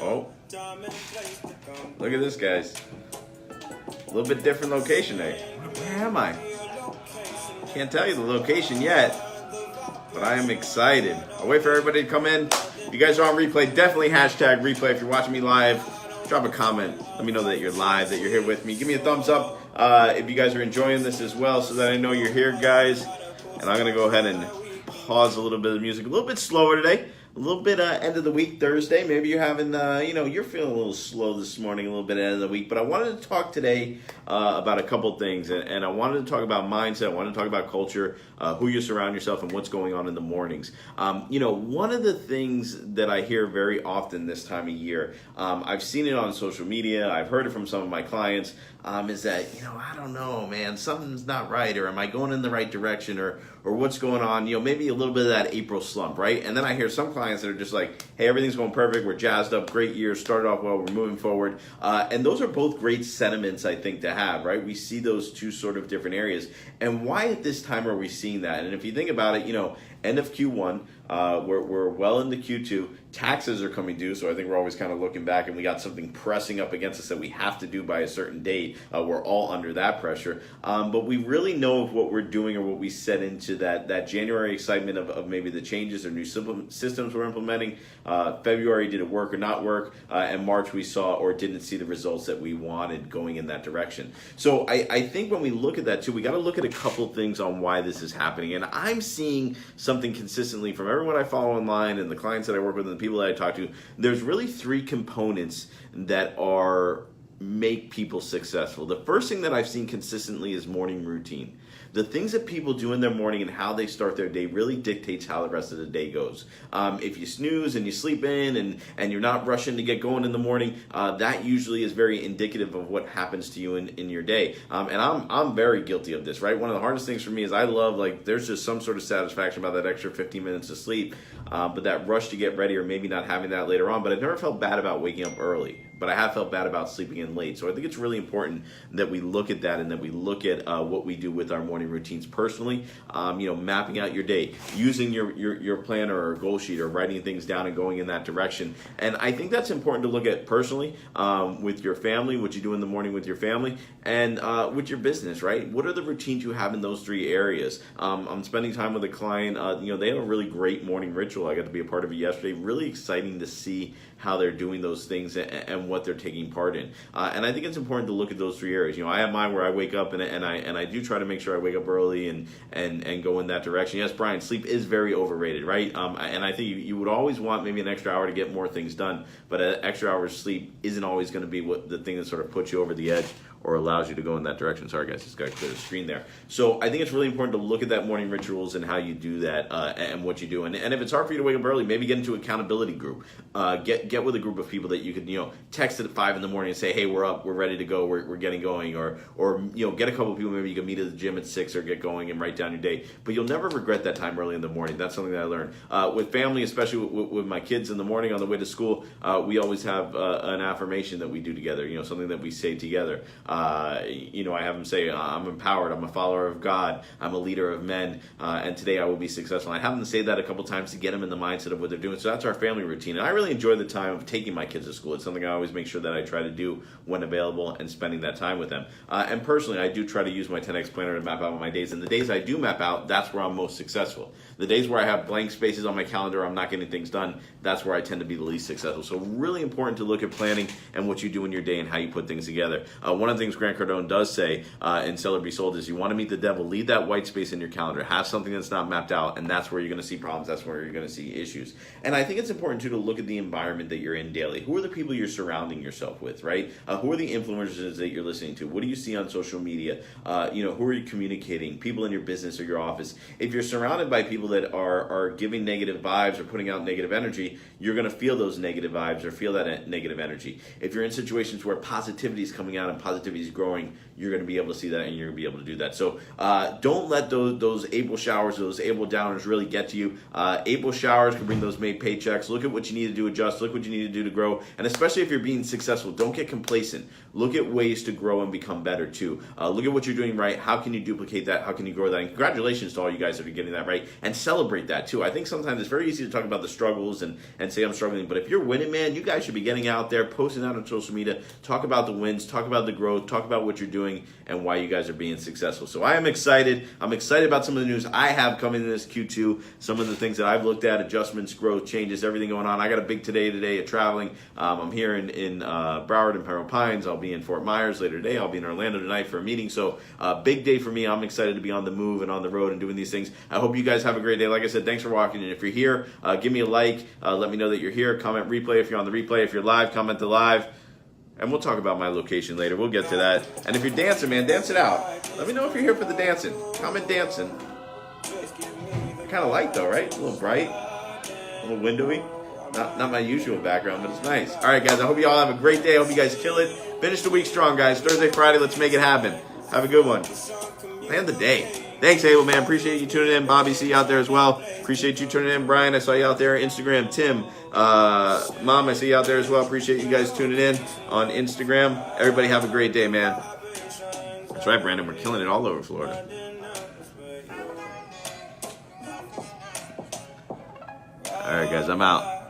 Oh, look at this, guys. A little bit different location there. Where am I? Can't tell you the location yet, but I am excited. I'll wait for everybody to come in. If you guys are on replay, definitely hashtag replay. If you're watching me live, drop a comment. Let me know that you're live, that you're here with me. Give me a thumbs up if you guys are enjoying this as well, so that I know you're here, guys. And I'm going to go ahead and pause a little bit of the music. A little bit slower today. A little bit end of the week Thursday. Maybe you're having, you're feeling a little slow this morning, a little bit end of the week. But I wanted to talk today about a couple things. And I wanted to talk about mindset. I wanted to talk about culture, who you surround yourself, and what's going on in the mornings. One of the things that I hear very often this time of year, I've seen it on social media, I've heard it from some of my clients, is that, I don't know, man, something's not right, or am I going in the right direction, or what's going on, maybe a little bit of that April slump, right? And then I hear some clients that are just like, hey, everything's going perfect, we're jazzed up, great year, started off well, we're moving forward. And those are both great sentiments, I think, to have, right? We see those two sort of different areas. And why at this time are we seeing that? And if you think about it, end of Q1, we're well into Q2. Taxes are coming due, so I think we're always kind of looking back, and we got something pressing up against us that we have to do by a certain date. We're all under that pressure. But we really know if what we're doing or what we set into that January excitement of maybe the changes or new systems we're implementing. February, did it work or not work? And March, we saw or didn't see the results that we wanted going in that direction. So I think when we look at that too, we got to look at a couple things on why this is happening. And I'm seeing something consistently from everyone I follow online and the clients that I work with and the people that I talk to. There's really three components that make people successful. The first thing that I've seen consistently is morning routine. The things that people do in their morning and how they start their day really dictates how the rest of the day goes. If you snooze and you sleep in and you're not rushing to get going in the morning, that usually is very indicative of what happens to you in your day. And I'm very guilty of this, right? One of the hardest things for me is I love, there's just some sort of satisfaction about that extra 15 minutes of sleep, but that rush to get ready or maybe not having that later on. But I've never felt bad about waking up early, but I have felt bad about sleeping in late. So I think it's really important that we look at that and that we look at what we do with our morning routines personally, mapping out your day, using your planner or goal sheet or writing things down and going in that direction. And I think that's important to look at personally with your family, what you do in the morning with your family, and with your business, right? What are the routines you have in those three areas? I'm spending time with a client, they have a really great morning ritual. I got to be a part of it yesterday. Really exciting to see how they're doing those things and what they're taking part in. And I think it's important to look at those three areas. I have mine where I wake up and I do try to make sure I wake up early and go in that direction. Yes, Brian, sleep is very overrated, right? And I think you would always want maybe an extra hour to get more things done, but an extra hour of sleep isn't always going to be the thing that sort of puts you over the edge or allows you to go in that direction. Sorry guys, just got to clear the screen there. So I think it's really important to look at that morning rituals and how you do that and what you do. And if it's hard for you to wake up early, maybe get into an accountability group. Get with a group of people that you could text at 5 in the morning and say, hey, we're up, we're ready to go, we're getting going, or get a couple of people maybe you can meet at the gym at 6 or get going and write down your day. But you'll never regret that time early in the morning. That's something that I learned with family, especially with my kids in the morning on the way to school. We always have an affirmation that we do together. Something that we say together. I have them say, I'm empowered, I'm a follower of God, I'm a leader of men, and today I will be successful. I have them say that a couple times to get them in the mindset of what they're doing. So that's our family routine. And I really enjoy the time of taking my kids to school. It's something I always make sure that I try to do when available and spending that time with them. And personally, I do try to use my 10X planner to map out my days. And the days I do map out, that's where I'm most successful. The days where I have blank spaces on my calendar, I'm not getting things done, that's where I tend to be the least successful. So really important to look at planning and what you do in your day and how you put things together. One of the things Grant Cardone does say in Sell or Be Sold is you want to meet the devil, leave that white space in your calendar, have something that's not mapped out, and that's where you're going to see problems, that's where you're going to see issues. And I think it's important too to look at the environment that you're in daily. Who are the people you're surrounding yourself with, right? Who are the influencers that you're listening to? What do you see on social media? Who are you communicating? People in your business or your office. If you're surrounded by people that are giving negative vibes or putting out negative energy, you're going to feel those negative vibes or feel that negative energy. If you're in situations where positivity is coming out and positivity activity is growing, you're going to be able to see that, and you're going to be able to do that. So don't let those April showers, those April downers really get to you. April showers can bring those May paychecks. Look at what you need to do, adjust. Look what you need to do to grow. And especially if you're being successful, don't get complacent. Look at ways to grow and become better too. Look at what you're doing right. How can you duplicate that? How can you grow that? And congratulations to all you guys that are getting that right. And celebrate that too. I think sometimes it's very easy to talk about the struggles and say I'm struggling. But if you're winning, man, you guys should be getting out there, posting out on social media, talk about the wins, talk about the growth, talk about what you're doing and why you guys are being successful. So I am excited. I'm excited about some of the news I have coming in this Q2, some of the things that I've looked at, adjustments, growth, changes, everything going on. I got a big today of traveling. I'm here in Broward and Peril Pines. I'll be in Fort Myers later today. I'll be in Orlando tonight for a meeting. So big day for me. I'm excited to be on the move and on the road and doing these things. I hope you guys have a great day. Like I said, thanks for watching. And if you're here, give me a like. Let me know that you're here. Comment replay if you're on the replay. If you're live, comment the live. And we'll talk about my location later. We'll get to that. And if you're dancing, man, dance it out. Let me know if you're here for the dancing. Comment dancing. Kind of light though, right? A little bright, a little windowy. Not my usual background, but it's nice. All right, guys, I hope you all have a great day. I hope you guys kill it. Finish the week strong, guys. Thursday, Friday, let's make it happen. Have a good one. And the day. Thanks, Abel, man. Appreciate you tuning in. Bobby, see you out there as well. Appreciate you tuning in. Brian, I saw you out there. Instagram. Tim, Mom, I see you out there as well. Appreciate you guys tuning in on Instagram. Everybody have a great day, man. That's right, Brandon. We're killing it all over Florida. All right, guys, I'm out.